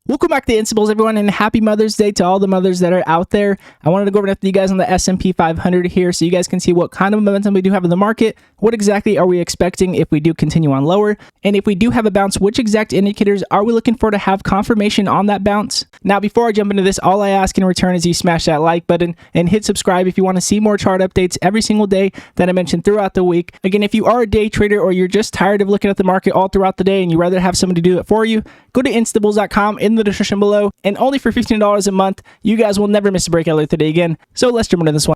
Welcome back to Instables, everyone, and happy Mother's Day to all the mothers that are out there. I wanted to go over with you guys on the S&P 500 here so you guys can see what kind of momentum we do have in the market, what exactly are we expecting if we do continue on lower, and if we do have a bounce, which exact indicators are we looking for to have confirmation on that bounce. Now, before I jump into this, all I ask in return is you smash that like button and hit subscribe if you want to see more chart updates every single day that I mentioned throughout the week. Again, if you are a day trader or you're just tired of looking at the market all throughout the day and you'd rather have somebody do it for you, go to instables.com in the description below, and only for $15 a month, you guys will never miss a breakout alert today again. So let's jump into this one.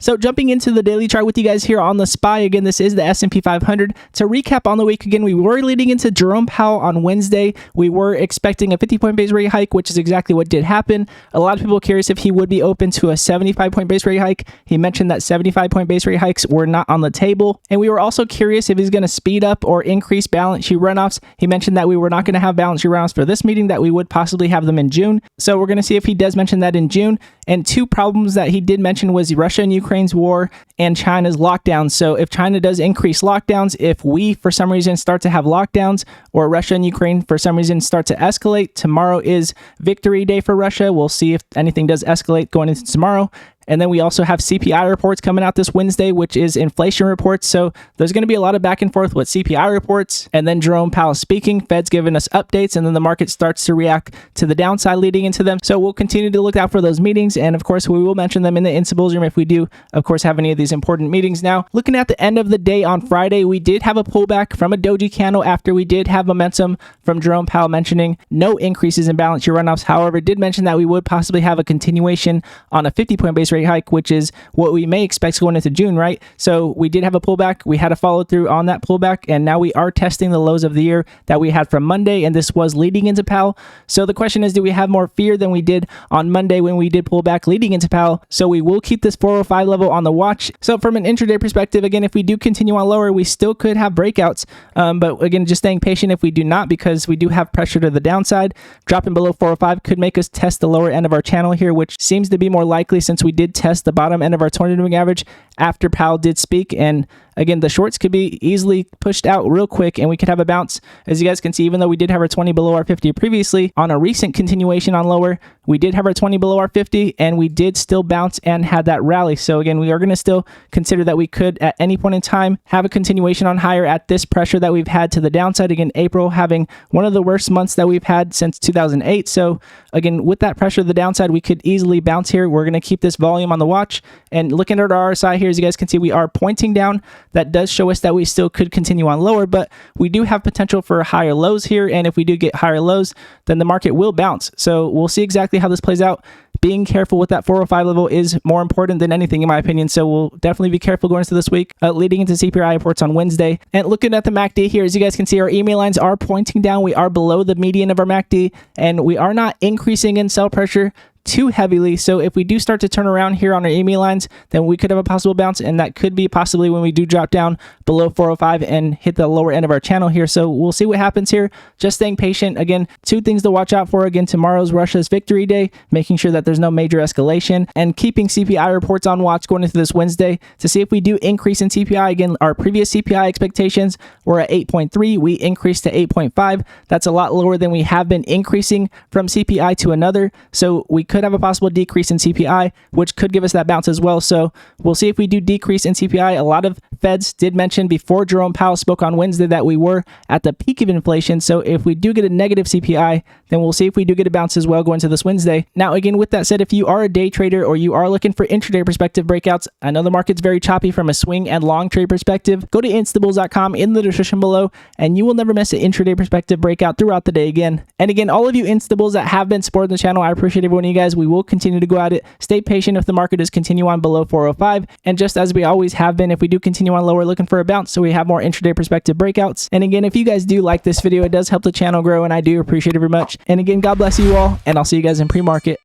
So jumping into the daily chart with you guys here on the SPY, again, this is the S&P 500. To recap on the week, again, we were leading into Jerome Powell on Wednesday. We were expecting a 50-point base rate hike, which is exactly what did happen. A lot of people are curious if he would be open to a 75-point base rate hike. He mentioned that 75-point base rate hikes were not on the table. And we were also curious if he's going to speed up or increase balance sheet runoffs. He mentioned that we were not going to have balance sheet runoffs for this meeting, that we would possibly have them in June. So we're going to see if he does mention that in June. And two problems that he did mention was Russia and Ukraine's war and China's lockdowns. So if China does increase lockdowns, if we for some reason start to have lockdowns, or Russia and Ukraine for some reason start to escalate, tomorrow is victory day for Russia. We'll see if anything does escalate going into tomorrow. And then we also have CPI reports coming out this Wednesday, which is inflation reports. So there's going to be a lot of back and forth with CPI reports. And then Jerome Powell speaking, Fed's giving us updates, and then the market starts to react to the downside leading into them. So we'll continue to look out for those meetings. And of course, we will mention them in the Instables room if we do, of course, have any of these important meetings. Now, looking at the end of the day on Friday, we did have a pullback from a doji candle after we did have momentum from Jerome Powell mentioning no increases in balance sheet runoffs. However, did mention that we would possibly have a continuation on a 50-point base rate hike, which is what we may expect going into June, right? So we did have a pullback. We had a follow through on that pullback, and now we are testing the lows of the year that we had from Monday, and this was leading into Powell. So the question is, do we have more fear than we did on Monday when we did pull back leading into Powell? So we will keep this 405 level on the watch. So from an intraday perspective, again, if we do continue on lower, we still could have breakouts. But again, just staying patient if we do not, because we do have pressure to the downside. Dropping below 405 could make us test the lower end of our channel here, which seems to be more likely since we did test the bottom end of our 20-day moving average after Powell did speak. And again, the shorts could be easily pushed out real quick and we could have a bounce. As you guys can see, even though we did have our 20 below our 50 previously, on a recent continuation on lower, we did have our 20 below our 50 and we did still bounce and had that rally. So again, we are going to still consider that we could at any point in time have a continuation on higher at this pressure that we've had to the downside. Again, April having one of the worst months that we've had since 2008. So again, with that pressure to the downside, we could easily bounce here. We're going to keep this volume on the watch. And looking at our RSI here, as you guys can see, we are pointing down. That does show us that we still could continue on lower, but we do have potential for higher lows here. And if we do get higher lows, then the market will bounce. So we'll see exactly how this plays out. Being careful with that 405 level is more important than anything, in my opinion. So we'll definitely be careful going into this week, leading into CPI reports on Wednesday. And looking at the MACD here, as you guys can see, our EMA lines are pointing down. We are below the median of our MACD, and we are not increasing in sell pressure too heavily. So if we do start to turn around here on our EMA lines, then we could have a possible bounce, and that could be possibly when we do drop down below 405 and hit the lower end of our channel here. So we'll see what happens here. Just staying patient. Again, two things to watch out for. Again, tomorrow's Russia's victory day, making sure that there's no major escalation, and keeping CPI reports on watch going into this Wednesday to see if we do increase in CPI. Again, our previous CPI expectations were at 8.3. We increased to 8.5. That's a lot lower than we have been increasing from CPI to another. So we could have a possible decrease in CPI, which could give us that bounce as well. So we'll see if we do decrease in CPI. A lot of Feds did mention before Jerome Powell spoke on Wednesday that we were at the peak of inflation. So if we do get a negative CPI, then we'll see if we do get a bounce as well going to this Wednesday. Now, again, with that said, if you are a day trader or you are looking for intraday perspective breakouts, I know the market's very choppy from a swing and long trade perspective. Go to instables.com in the description below, and you will never miss an intraday perspective breakout throughout the day again. And again, all of you instables that have been supporting the channel, I appreciate every one of you guys. We will continue to go at it. Stay patient if the market does continue on below 405. And just as we always have been, if we do continue on lower, looking for a bounce, so we have more intraday perspective breakouts. And again, if you guys do like this video, it does help the channel grow, and I do appreciate it very much. And again, God bless you all, and I'll see you guys in pre-market.